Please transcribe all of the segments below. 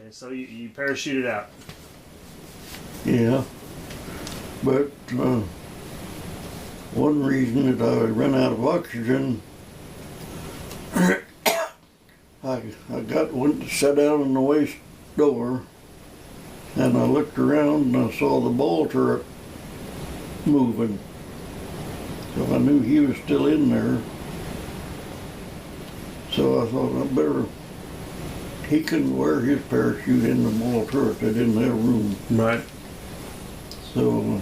Okay, so you parachuted out. Yeah. But one reason that I ran out of oxygen, I went to sit down in the waist door, and I looked around and I saw the ball turret moving. So I knew he was still in there. So I thought I better. He couldn't wear his parachute in the ball turret. They didn't have room. Right. So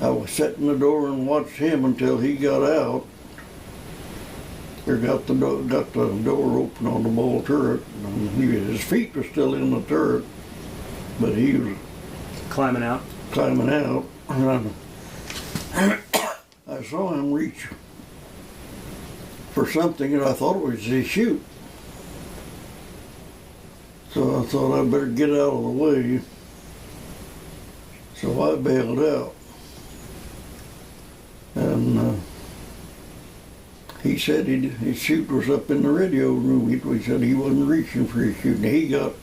I was sitting the door and watched him until he got out. Or got the door open on the ball turret. And his feet were still in the turret, but he was Climbing out. And I saw him reach for something, and I thought it was his chute. So I thought I'd better get out of the way. So I bailed out. And he said his chute was up in the radio room. He said he wasn't reaching for his chute. And he got,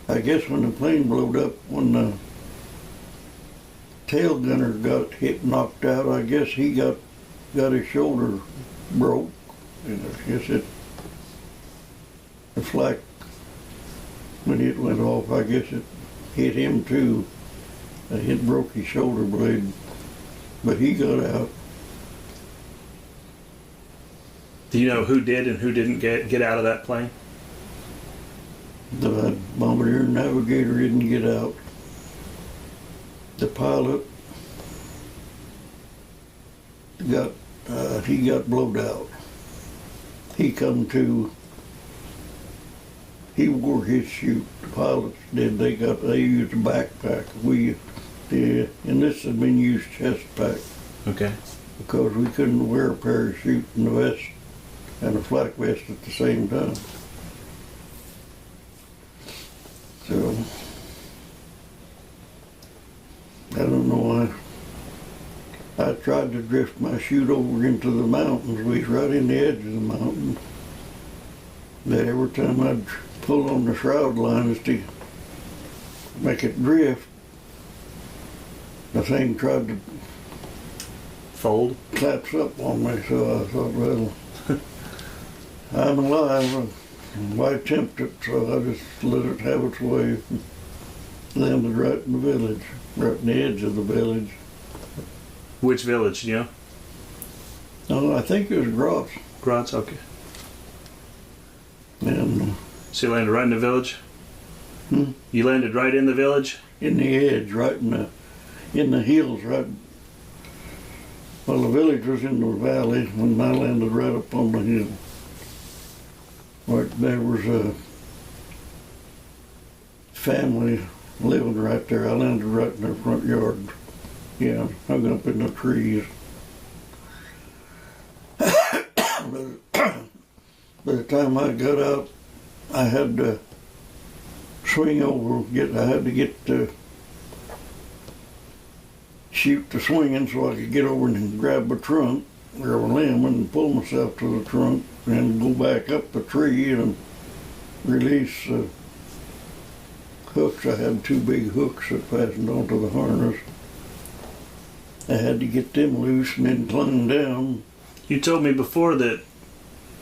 I guess when the plane blowed up, when the tail gunner got knocked out, I guess he got his shoulder broke. And I guess the flak, when it went off, I guess it hit him too. It broke his shoulder blade, but he got out. Do you know who did and who didn't get out of that plane? The bombardier navigator didn't get out. The pilot he got blowed out. He come to. He wore his chute. The pilots did. They used a backpack. And this had been used chest pack. Okay. Because we couldn't wear a parachute and a vest and a flak vest at the same time. So I don't know why. I tried to drift my chute over into the mountains. We was right in the edge of the mountain. But every time I'd pull on the shroud lines to make it drift, the thing tried to fold, collapse up on me. So I thought, well, I'm alive. Why tempt it? So I just let it have its way. Landed right in the village, right in the edge of the village. Which village, you know? No, I think it was Graz. Graz, okay. And so you landed right in the village? Hmm? You landed right in the village? In the edge, right in the hills, right. Well, the village was in the valley when I landed right up on the hill. Right, there was a family living right there. I landed right in their front yard. Yeah, hung up in the trees. By the time I got out, I had to swing over. I had to get the chute to swinging so I could get over and grab a trunk or a limb and pull myself to the trunk and go back up the tree and release the hooks. I had two big hooks that fastened onto the harness. I had to get them loose and then climb down. You told me before that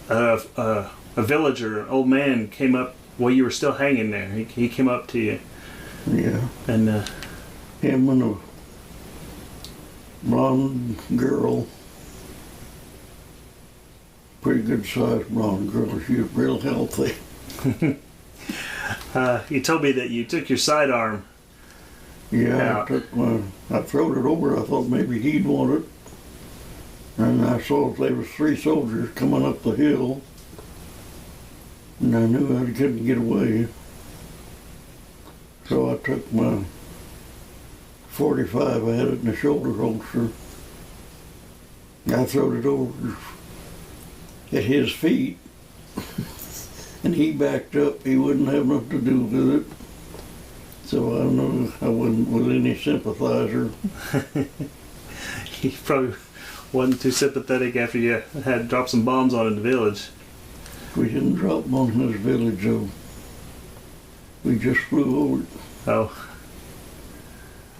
a villager, an old man, came up while you were still hanging there. He came up to you. Yeah. And him and a blonde girl, pretty good sized blonde girl. She was real healthy. You told me that you took your sidearm. Yeah, I throwed it over. I thought maybe he'd want it. And I saw there was 3 soldiers coming up the hill. And I knew I couldn't get away. So I took my .45, I had it in the shoulder holster. I throwed it over at his feet. And he backed up. He wouldn't have nothing to do with it. So I know I wasn't with any sympathizer. He probably wasn't too sympathetic after you had dropped some bombs on in the village. We didn't drop bombs in this village though. We just flew over it. Oh,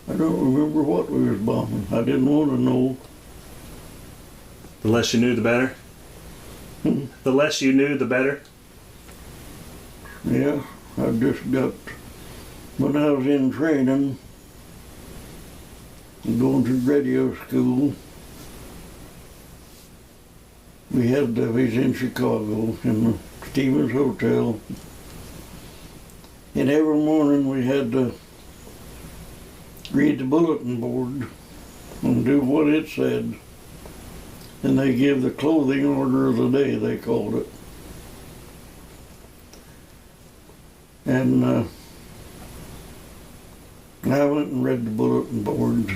I don't remember what we was bombing. I didn't want to know. the less you knew, the better. The less you knew, the better. Yeah, I just got, when I was in training, going to radio school, we had, we was in Chicago in the Stevens Hotel, and every morning we had to read the bulletin board and do what it said, and they give the clothing order of the day, they called it. And I went and read the bulletin boards.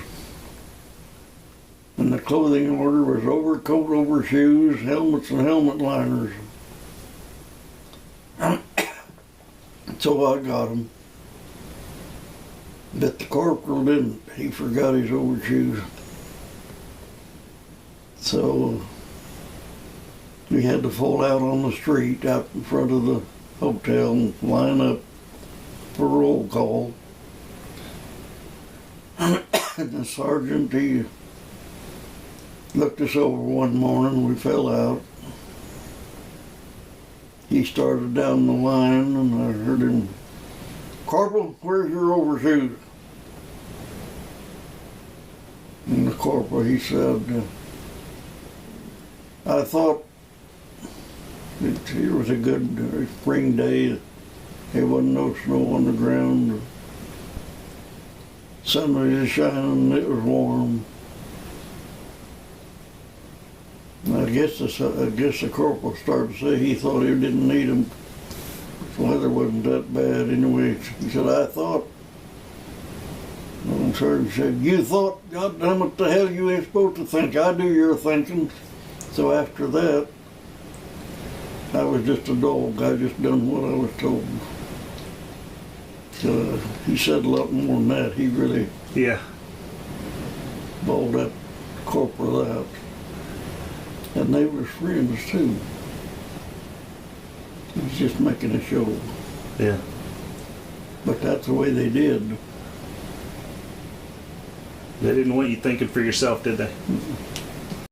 And the clothing order was overcoat, overshoes, helmets, and helmet liners. So I got them. But the corporal didn't. He forgot his overshoes. So we had to fall out on the street out in front of the hotel and line up for roll call. And the sergeant, he looked us over one morning, we fell out. He started down the line and I heard him, "Corporal, where's your overshoes?" And the corporal, he said, "I thought it was a good spring day. There wasn't no snow on the ground. Sun was shining, it was warm. I guess the corporal started to say he thought he didn't need them. The weather wasn't that bad anyway." He said, "I thought." And the sergeant said, "You thought? God damn it, the hell you ain't supposed to think. I do your thinking." So after that, I was just a dog. I just done what I was told. He said a lot more than that. He really bawled that corporal out. And they were friends too. He was just making a show. Yeah. But that's the way they did. They didn't want you thinking for yourself, did they?